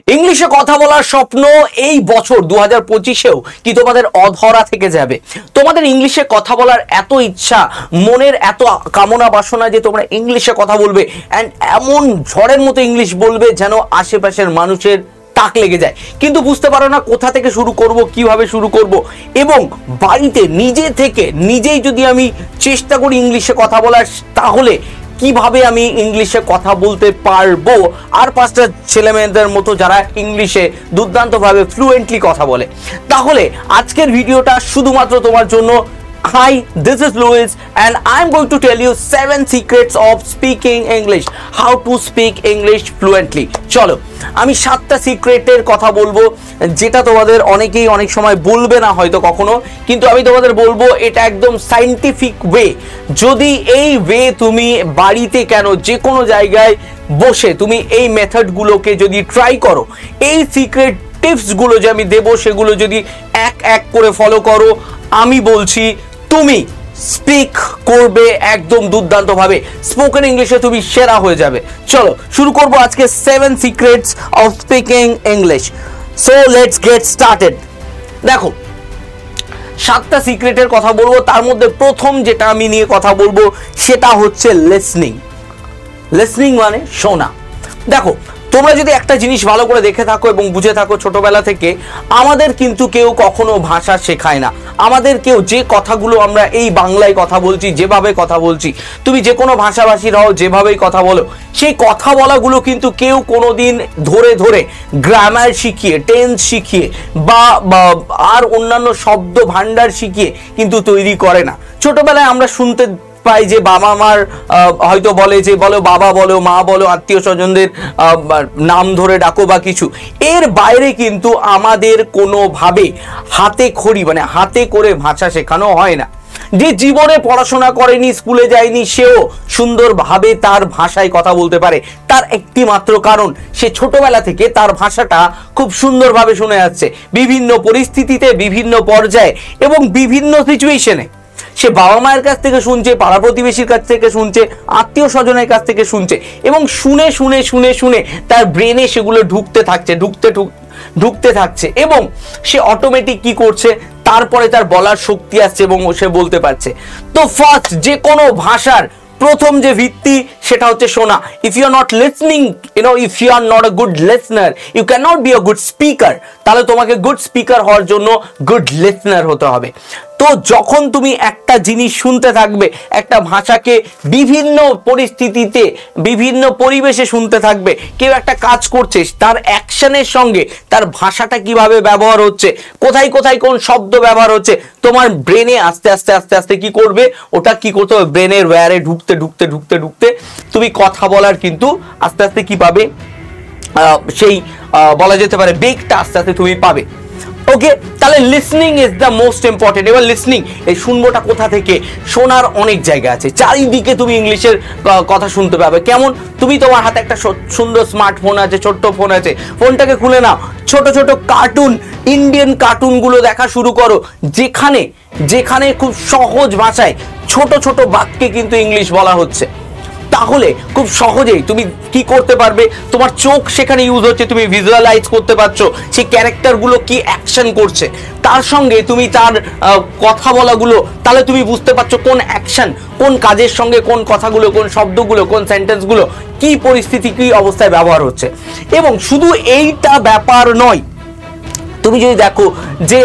ইংলিশে কথা বলার স্বপ্ন এই বছর 2025-এও কি তোমাদের অধরা থেকে যাবে? তোমাদের ইংলিশে কথা বলার এত ইচ্ছা, মনের এত কামনা বাসনা যে তোমরা ইংলিশে কথা বলবে অ্যান্ড এমন ঝড়ের মতো ইংলিশ বলবে যেন আশেপাশের মানুষের তাক লেগে যায়, কিন্তু বুঝতে পারো না কোথা থেকে শুরু করব, কিভাবে শুরু করব। এবং বাড়িতে নিজে থেকে নিজেই যদি আমি চেষ্টা করি ইংলিশে কথা বলার, তাহলে কিভাবে আমি ইংলিশে কথা বলতে পারবো আর পাঁচটা ছেলেমেয়েদের মতো যারা ইংলিশে দুর্দান্তভাবে ফ্লুয়েন্টলি কথা বলে। তাহলে আজকের ভিডিওটা শুধুমাত্র তোমার জন্য। Hi, this is Louis and I'm going to tell you 7 secrets of speaking English, how to speak English fluently. চলো আমি 7টা সিক্রেটের কথা বলবো, যেটা তোমাদের অনেকেই অনেক সময় বলবে না হয়তো কখনো, কিন্তু আমি তোমাদের বলবো এটা একদম সায়েন্টিফিক ওয়ে। যদি এই ওয়ে তুমি বাড়িতে কেন যে কোনো জায়গায় বসে তুমি এই মেথডগুলোকে যদি ট্রাই করো, এই সিক্রেট টিপসগুলো যে আমি দেবো সেগুলো যদি এক এক করে ফলো করো, আমি বলছি তুমি স্পিক করবে একদম দুর্দান্তভাবে। স্পোকেন ইংলিশে তুমি সেরা হয়ে যাবে। চলো শুরু করবো আজকে 7 secrets of speaking English. So let's get started. দেখো 7টা সিক্রেটের কথা বলবো, তার মধ্যে প্রথম যেটা আমি নিয়ে কথা বলবো সেটা হচ্ছে লিসনিং। লিসনিং মানে শোনা। দেখো তোমরা যদি একটা জিনিস ভালো করে দেখে থাকো এবং বুঝে থাকো, ছোটবেলা থেকে আমাদের কিন্তু কেউ কখনো ভাষা শেখায় না। আমাদের কেউ যে কথাগুলো আমরা এই বাংলায় কথা বলছি, যেভাবে কথা বলছি, তুমি যে কোনো ভাষাভাষী হও, যেভাবেই কথা বলো, সেই কথা বলাগুলো কিন্তু কেউ কোনোদিন ধরে ধরে গ্রামার শিখিয়ে, টেন্স শিখিয়ে বা আর অন্যান্য শব্দ ভাণ্ডার শিখিয়ে কিন্তু তৈরি করে না। ছোটবেলায় আমরা শুনতে পাই যে বাবা মার হয়তো বলে যে বলো বাবা বলো, মা বলো, আত্মীয় স্বজনদের নাম ধরে ডাকো বা কিছু, এর বাইরে কিন্তু আমাদের কোনোভাবে হাতে খড়ি মানে হাতে করে ভাষা শেখানো হয় না। যে জীবনে পড়াশোনা করেনি, স্কুলে যায়নি, সেও সুন্দরভাবে তার ভাষায় কথা বলতে পারে। তার একটি মাত্র কারণ, সে ছোটবেলা থেকে তার ভাষাটা খুব সুন্দরভাবে শুনে যাচ্ছে, বিভিন্ন পরিস্থিতিতে, বিভিন্ন পর্যায়ে এবং বিভিন্ন সিচুয়েশনে। সে বাবা মায়ের কাছ থেকে শুনছে, পাড়া প্রতিবেশীর কাছ থেকে শুনছে, আত্মীয় স্বজনের কাছ থেকে শুনছে, এবং শুনে শুনে শুনে শুনে তার ব্রেনে সেগুলো ঢুকতে থাকছে এবং সে অটোমেটিক কি করছে, তারপরে তার বলার শক্তি আসছে এবং সে বলতে পারছে। তো ফার্স্ট যে কোনো ভাষার প্রথম যে ভিত্তি সেটা হচ্ছে শোনা। If you are not listening, if you are not a good listener, you can not be a good speaker. তাহলে তোমাকে গুড স্পিকার হওয়ার জন্য গুড লিসনার হতে হবে। তো যখন তুমি একটা জিনিস শুনতে থাকবে, একটা ভাষাকে বিভিন্ন পরিস্থিতিতে, বিভিন্ন পরিবেশে শুনতে থাকবে, কেউ একটা কাজ করছে, তার অ্যাকশনের সঙ্গে তার ভাষাটা কিভাবে ব্যবহার হচ্ছে, কোথায় কোথায় কোন শব্দ ব্যবহার হচ্ছে, তোমার ব্রেনে আস্তে আস্তে আস্তে আস্তে কি করবে, ওটা কি করতে হবে, ব্রেনের ওয়্যারে ঢুকতে ঢুকতে ঢুকতে ঢুকতে তুমি কথা বলার কিন্তু আস্তে আস্তে কি পাবে, সেই বলা যেতে পারে বেগটা আস্তে আস্তে তুমি পাবে। ওকে, তাহলে listening is the most important. এবার লিসনিং, এই শুনবোটা কোথা থেকে? শোনার অনেক জায়গা আছে, চারিদিকে তুমি ইংলিশের কথা শুনতে পাবে। কেমন? তুমি তোমার হাতে একটা সুন্দর স্মার্টফোন আছে, ছোট্ট ফোন আছে, ফোনটাকে খুলে নাও, ছোট ছোট কার্টুন, ইন্ডিয়ান কার্টুনগুলো দেখা শুরু করো, যেখানে যেখানে খুব সহজ ভাষায় ছোট ছোট বাক্যে কিন্তু ইংলিশ বলা হচ্ছে। তাহলে খুব সহজেই তুমি কি করতে পারবে, তোমার চোখ সেখানে ইউজ হচ্ছে, তুমি ভিজুয়ালাইজ করতে পারছো সেই ক্যারেক্টারগুলো কি অ্যাকশন করছে, তার সঙ্গে তুমি তার কথা বলাগুলো, তাহলে তুমি বুঝতে পারছো কোন অ্যাকশন, কোন কাজের সঙ্গে কোন কথাগুলো, কোন শব্দগুলো, কোন সেন্টেন্সগুলো কি পরিস্থিতি, কি অবস্থায় ব্যবহার হচ্ছে। এবং শুধু এইটা ব্যাপার নয়, তুমি যদি দেখো যে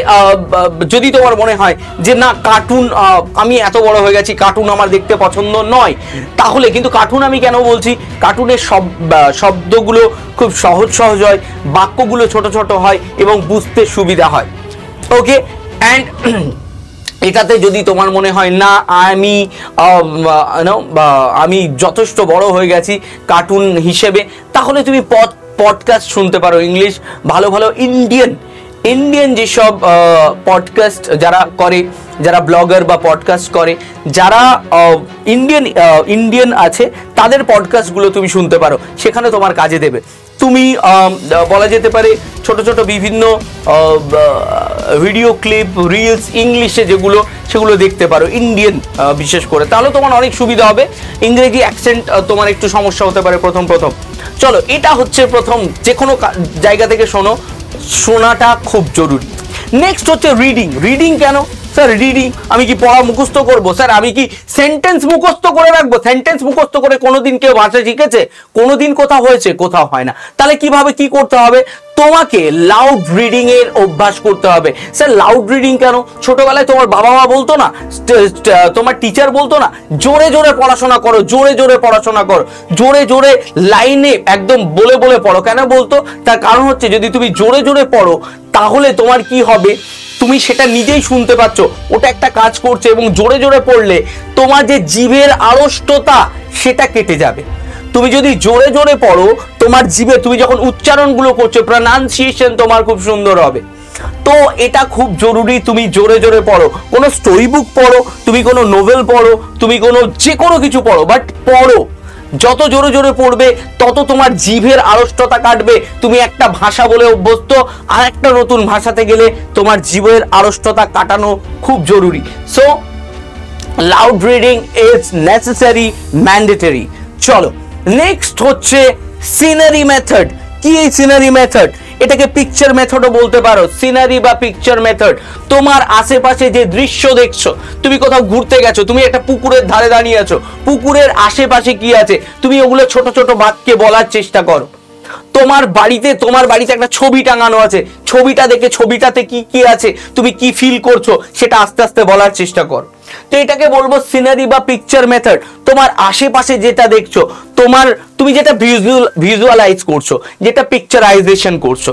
যদি তোমার মনে হয় যে না কার্টুন, আমি এত বড় হয়ে গেছি, কার্টুন আমার দেখতে পছন্দ নয়, তাহলে কিন্তু কার্টুন আমি কেন বলছি, কার্টুনের শব্দগুলো খুব সহজ সহজ হয়, বাক্যগুলো ছোট ছোট হয় এবং বুঝতে সুবিধা হয়। ওকে, অ্যান্ড এটাতে যদি তোমার মনে হয় না আমি যথেষ্ট বড় হয়ে গেছি কার্টুন হিসেবে, তাহলে তুমি পডকাস্ট শুনতে পারো। ইংলিশ ভালো ভালো ইন্ডিয়ান যেসব পডকাস্ট যারা করে, যারা ব্লগার বা পডকাস্ট করে, যারা ইন্ডিয়ান আছে, তাদের পডকাস্টগুলো তুমি শুনতে পারো, সেখানে তোমার কাজে দেবে। তুমি বলা যেতে পারে ছোট ছোট বিভিন্ন ভিডিও ক্লিপ, রিলস ইংলিশে যেগুলো, সেগুলো দেখতে পারো, ইন্ডিয়ান বিশেষ করে, তাহলে তোমার অনেক সুবিধা হবে। ইংরেজি অ্যাকসেন্ট তোমার একটু সমস্যা হতে পারে প্রথম। চলো, এটা হচ্ছে প্রথম, যে কোনো জায়গা থেকে শোনাটা খুব জরুরি। নেক্সট হচ্ছে রিডিং। রিডিং কেন স্যার? রিডিং আমি কি পড়া মুখস্থ করব? স্যার আমি কি সেন্টেন্স মুখস্থ করে রাখবো? সেন্টেন্স মুখস্থ করে কোনোদিন কেউ ভাষা শিখেছে? কোনোদিন কোথাও হয়েছে? কোথাও হয় না। তাহলে কিভাবে কি করতে হবে? তোমাকে লাউড রিডিং এর অভ্যাস করতে হবে। স্যার লাউড রিডিং কেন? ছোটবেলায় তোমার বাবা মা বলতো না, তোমার টিচার বলতো না, জোরে জোরে পড়াশোনা করো, জোরে জোরে পড়াশোনা করো, জোরে জোরে লাইনে একদম বলে বলে পড়ো। কেন বলতো? তার কারণ হচ্ছে যদি তুমি জোরে জোরে পড়ো তাহলে তোমার কি হবে, তুমি সেটা নিজেই শুনতে পাচ্ছ, ওটা একটা কাজ করছে। এবং জোরে জোরে পড়লে তোমার যে জিভের আড়ষ্টতা সেটা কেটে যাবে। তুমি যদি জোরে জোরে পড়ো, তোমার জিভে তুমি যখন উচ্চারণগুলো করছো, প্রনাউন্সিয়েশন তোমার খুব সুন্দর হবে। তো এটা খুব জরুরি, তুমি জোরে জোরে পড়ো। কোনো স্টোরি বুক পড়ো, তুমি কোনো নোভেল পড়ো, তুমি কোনো যে কোনো কিছু পড়ো, বাট পড়ো। যত জোরে জোরে পড়বে তত তোমার জিভের আড়ষ্টতা কাটবে। তুমি একটা ভাষা বলে অভ্যস্ত, আর একটা নতুন ভাষাতে গেলে তোমার জিভের আড়ষ্টতা কাটানো খুব জরুরি। So loud reading is necessary, mandatory. চলো, নেক্সট হচ্ছে সিনারি মেথড। কি এই সিনারি মেথড? এটাকে পিকচার মেথডও বলতে পারো। সিনারি বা পিকচার মেথড, তোমার আশেপাশে যে দৃশ্য দেখছো, তুমি কোথাও ঘুরতে গেছো, তুমি একটা পুকুরের ধারে দাঁড়িয়ে আছো, পুকুরের আশেপাশে কি আছে তুমি ওগুলো ছোট ছোট বাক্যে বলার চেষ্টা করো। তোমার বাড়িতে একটা ছবি টাঙানো আছে, ছবিটা দেখে ছবিটাতে কি কি আছে, তুমি কি ফিল করছো সেটা আস্তে আস্তে বলার চেষ্টা করো। তো এটাকে বলবো সিনারি বা পিকচার মেথড। তোমার আশেপাশে যেটা দেখছো, তুমি যেটা ভিজুয়ালাইজ করছো, যেটা পিকচারাইজেশন করছো,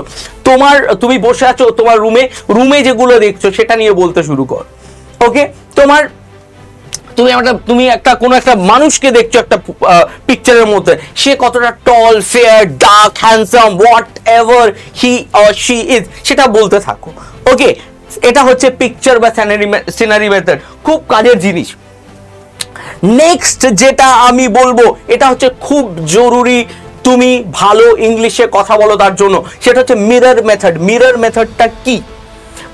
তুমি বসে আছো তোমার রুমে যেগুলো দেখছো সেটা নিয়ে বলতে শুরু কর। ওকে, তুমি কোনো একটা মানুষকে দেখছো একটা পিকচারের মধ্যে, সে কতটা tall, fair, dark, handsome, whatever he or she is, সেটা বলতে থাকো। ওকে, এটা হচ্ছে পিকচার বা সিনারি মেথড, খুব কাজের জিনিস। নেক্সট যেটা আমি বলবো, এটা হচ্ছে খুব জরুরি, তুমি ভালো ইংলিশে কথা বলো তার জন্য, সেটা হচ্ছে মিরর মেথড। মিরর মেথডটা কি?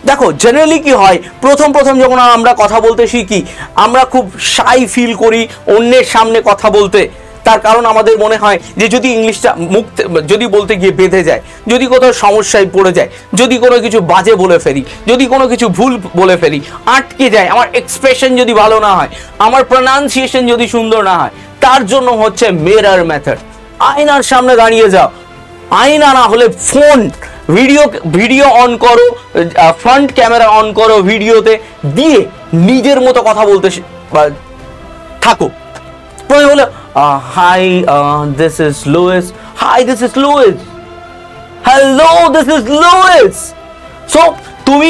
দেখো, জেনারেলি কি হয়, প্রথম যখন আমরা কথা বলতে শিখি, আমরা খুব শাই ফিল করি অন্যের সামনে কথা বলতে। তার কারণ আমাদের মনে হয় যে যদি ইংলিশটা যদি বলতে গিয়ে বেঁধে যায়, যদি কোথাও সমস্যায় পড়ে যায়, যদি কোনো কিছু বাজে বলে ফেলি, যদি কোনো কিছু ভুল বলে ফেলি, আটকে যায়, আমার এক্সপ্রেশন যদি ভালো না হয়, আমার প্রনাউন্সিয়েশন যদি সুন্দর না হয়, তার জন্য হচ্ছে মিরর মেথড। আয়নার সামনে দাঁড়িয়ে যাও, আয়না না হলে ফোন, ভিডিও অন করো, ফ্রন্ট ক্যামেরা অন করো ভিডিওতে, দিয়ে নিজের মতো কথা বলতে থাকো। প্রয়োজন হলো hi, this is Louis, hi this is Louis, hello this is Louis. So তুমি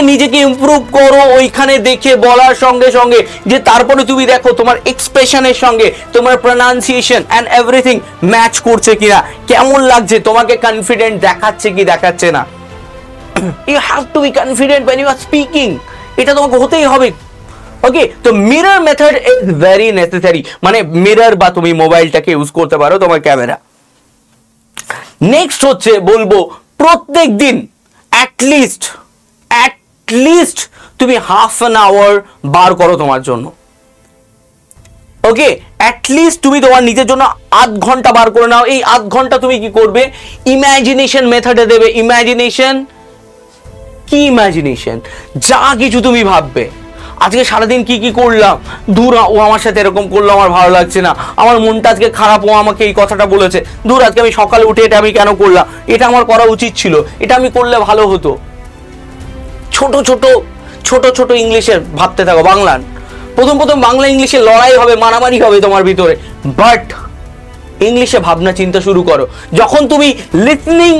নিজেকে ইমপ্রুভ করো ওইখানে দেখে বলার সঙ্গে সঙ্গে, যে তারপরে তুমি দেখো তোমার এক্সপ্রেশনের সঙ্গে তোমার প্রনাউন্সিয়েশন এন্ড এভরিথিং ম্যাচ করছে কিনা, কেমন লাগছে, তোমাকে কনফিডেন্ট দেখাচ্ছে কি দেখাচ্ছে না। You have to be confident when you are speaking, এটা তোমাকে হতেই হবে। ওকে, তো mirror method is very necessary, মানে মিরর বা তুমি মোবাইলটাকে ইউজ করতে পারো তোমার ক্যামেরা। নেক্সট হচ্ছে বলবো, প্রত্যেক দিন অ্যাটলিস্ট তুমি হাফ অ্যান আওয়ার বার করো তোমার জন্য। ওকে, অ্যাটলিস্ট তুমি তোমার নিজের জন্য আধ ঘন্টা বার করে নাও। এই আধ ঘন্টা তুমি কি করবে? ইমাজিনেশন মেথডে দেবে। ইমাজিনেশন কি? ইমাজিনেশন যা কিছু তুমি ভাববে, আজকে সারাদিন কি কি করলাম, দূর ও আমার সাথে এরকম করলো, আমার ভালো লাগছে না, আমার মনটা আজকে খারাপ, ও আমাকে এই কথাটা বলেছে, দূর আজকে আমি সকালে উঠে এটা আমি কেন করলাম, এটা আমার করা উচিত ছিল, এটা আমি করলে ভালো হতো। ছোট ছোট ইংলিশে ভাবতে থাকো। প্রথম বাংলা ইংলিশে লড়াই হবে, মারামারি হবে তোমার ভিতরে, বাট ইংলিশে ভাবনা চিন্তা শুরু করো। যখন তুমি লিসনিং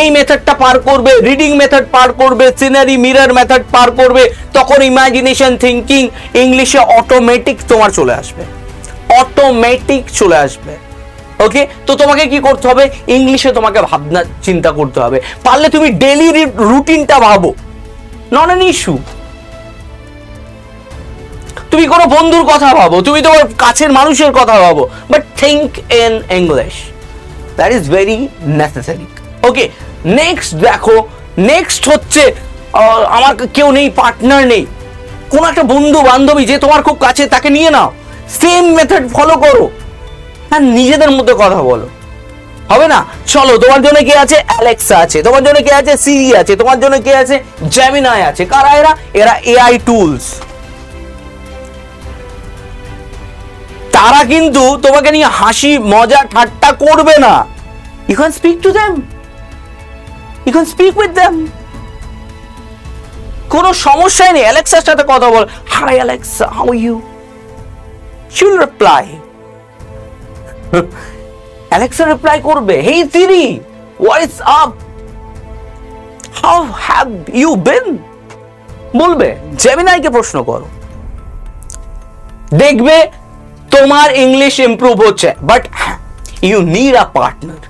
এই মেথডটা পার করবে, রিডিং মেথড পার করবে, সিনারি মিরর মেথড পার করবে, তখন ইমাজিনেশন থিঙ্কিং ইংলিশে অটোমেটিক তোমার চলে আসবে। ওকে, তো তোমাকে কি করতে হবে? ইংলিশে তোমাকে ভাবনা চিন্তা করতে হবে। পারলে তুমি ডেইলি রুটিনটা ভাবো, নট অ্যান ইস্যু। তুমি কোনো বন্ধুর কথা ভাবো, তুমি তোমার কাছের মানুষের কথা ভাবো, but think in English, that is very necessary. Okay, next দেখো, নেক্সট হচ্ছে আমার কেউ নেই, পার্টনার নেই, কোন একটা বন্ধু বান্ধবী যে তোমার খুব কাছে, তাকে নিয়ে নাও, সেম মেথড ফলো করো, হ্যাঁ, নিজেদের মধ্যে কথা বলো। হবে না? চলো, তোমার জন্য কে আছে? অ্যালেক্সা আছে, তোমার জন্য কে আছে? সিরি আছে, তোমার জন্য কে আছে? জেমিনাই আছে। কারা এরা? এরা এআই টুলস। তারা কিন্তু তোমাকে নিয়ে হাসি মজা ঠাট্টা করবে না। You can speak to them, you can speak with them, কোনো সমস্যাই নেই। অ্যালেক্সার সাথে কথা বল, hi Alexa, how are you? She will reply. Alexa reply করবে, hey Siri, what is up, how have you been, বলবে। জেমিনাইকে প্রশ্ন করো, দেখবে তোমার ইংলিশ ইমপ্রুভ হচ্ছে। But you need a partner.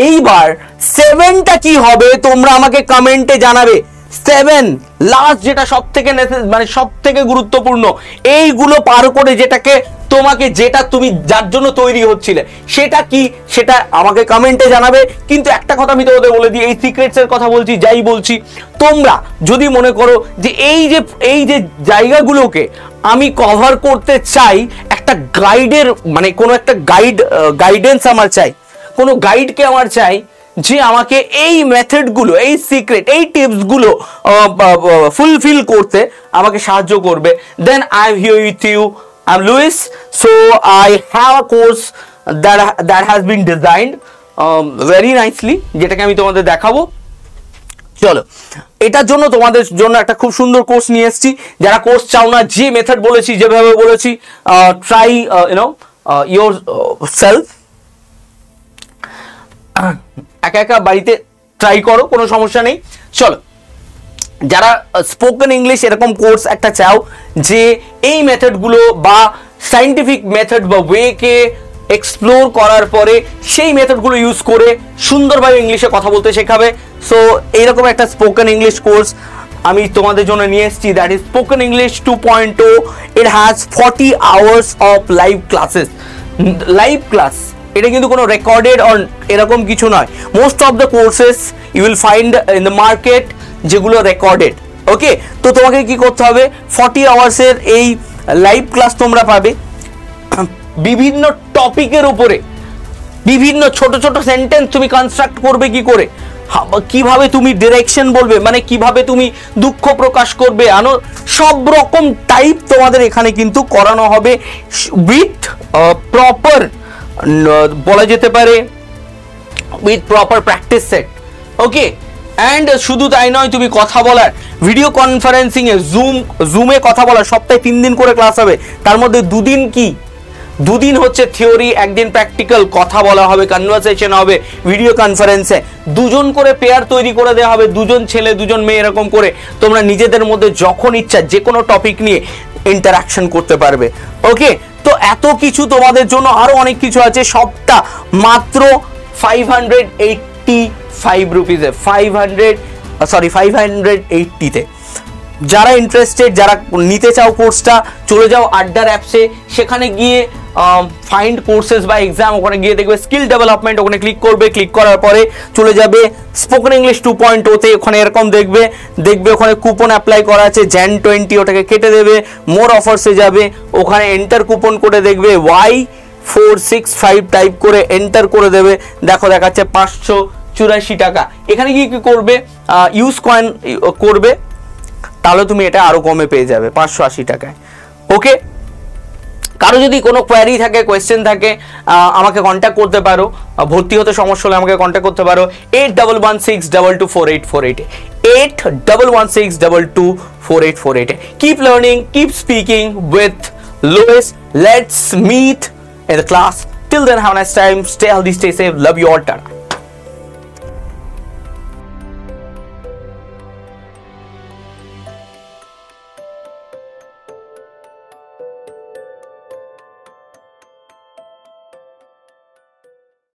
এইবার 7টা কি হবে তোমরা আমাকে কমেন্টে জানাবে। 7 লাস্ট, যেটা সব থেকে মানে সব থেকে গুরুত্বপূর্ণ, এইগুলো পার করে যেটাকে তোমাকে, যেটা তুমি যার জন্য তৈরি হচ্ছিলে, সেটা কি সেটা আমাকে কমেন্টে জানাবে। কিন্তু একটা কথা আমি তোমাদের বলে দিই, এই সিক্রেটস এর কথা বলছি, যাই বলছি, তোমরা যদি মনে করো যে এই যে জায়গাগুলোকে আমি কভার করতে চাই, একটা গাইডের মানে কোনো একটা গাইডেন্স আমার চাই, কোনো গাইডকে আমার চাই যে আমাকে এই মেথডগুলো, এই সিক্রেট, এই টিপসগুলো ফুলফিল করতে আমাকে সাহায্য করবে, then I am here with you. I am Louis. So I have a course that has been designed very nicely, যেটাকে আমি তোমাদের দেখাবো। চলো, এটার জন্য তোমাদের জন্য একটা খুব সুন্দর কোর্স নিয়ে এসেছি। যারা কোর্স চাও না, যে মেথড বলেছি, যেভাবে বলেছি, ট্রাই ইয়োর সেলফ, একা একা বাড়িতে ট্রাই করো, কোনো সমস্যা নেই। চলো, যারা স্পোকেন ইংলিশ এরকম কোর্স একটা চাও, যে এই মেথডগুলো বা সাইন্টিফিক মেথড বা ওয়েকে এক্সপ্লোর করার পরে সেই মেথডগুলো ইউজ করে সুন্দরভাবে ইংলিশে কথা বলতে শেখাবে, সো এইরকম একটা স্পোকেন ইংলিশ কোর্স আমি তোমাদের জন্য নিয়ে এসেছি, that is spoken English 2.0। It has 40 hours of live classes. Live class, এটা কিন্তু কোনো রেকর্ডেড অর এরকম কিছু নয়। Most of the courses you will find in the market যেগুলো রেকর্ডেড। ওকে, তো তোমাকে কি করতে হবে, 40 আওয়ার্সের এই লাইভ ক্লাস তোমরা পাবে। বিভিন্ন টপিকের উপরে বিভিন্ন ছোট ছোট সেন্টেন্স তুমি কনস্ট্রাক্ট করবে কি করে, কিভাবে তুমি ডিরেকশন বলবে, মানে কিভাবে তুমি দুঃখ প্রকাশ করবে, সব রকম টাইপ তোমাদের এখানে কিন্তু করানো হবে উইথ প্রপার, বলা যেতে পারে with proper practice set. Okay, and শুধু তাই নয়, তুমি কথা বলার, ভিডিও কনফারেন্সিং এ, জুমে কথা বলার, সপ্তাহে 3 দিন করে ক্লাস হবে। তার মধ্যে 2 দিন কি, 2 দিন হচ্ছে থিওরি, 1 দিন প্র্যাকটিক্যাল। কথা বলা হবে, কনভারসেশন হবে ভিডিও কনফারেন্সে। 2 জন করে পেয়ার তৈরি করে দেওয়া হবে, 2 জন ছেলে 2 জন মেয়ে, এরকম করে তোমরা নিজেদের মধ্যে যখন ইচ্ছা যে কোনো টপিক নিয়ে ইন্টারাকশন করতে পারবে। ওকে, তো এত কিছু তোমাদের জন্য, আরো অনেক কিছু আছে, সবটা মাত্র 585 রুপিসে, 580-তে। যারা ইন্টারেস্টেড, যারা নিতে চাও কোর্সটা, চলে যাও আড্ডার অ্যাপসে, সেখানে গিয়ে ফাইন্ড কোর্সেস বা এক্সাম, ওখানে গিয়ে দেখবে স্কিল ডেভেলপমেন্ট, ওখানে ক্লিক করবে। ক্লিক করার পরে চলে যাবে স্পোকেন ইংলিশ 2.0-তে। ওখানে এরকম দেখবে ওখানে কুপন অ্যাপ্লাই করা আছে Jan 20, ওটাকে কেটে দেবে, মোর অফার্সে যাবে, ওখানে এন্টার কুপন করে দেখবে Y465 টাইপ করে এন্টার করে দেবে। দেখো দেখাচ্ছে 584 টাকা। এখানে গিয়ে কি করবে, ইউজ কয়েন করবে, তাহলে তুমি এটা আরো কমে পেয়ে যাবে 580 টাকায়। ওকে, কারো যদি কোনো কোয়ারি থাকে, কোয়েশ্চেন থাকে, আমাকে কন্ট্যাক্ট করতে পারো। ভর্তি হতে সমস্যা হলে আমাকে কন্ট্যাক্ট করতে পারো 8116224848, 8116224848। Keep learning, keep speaking with Louis. Let's meet in the class. Till then, have a nice time. Stay healthy, stay safe. Love you all. Tata.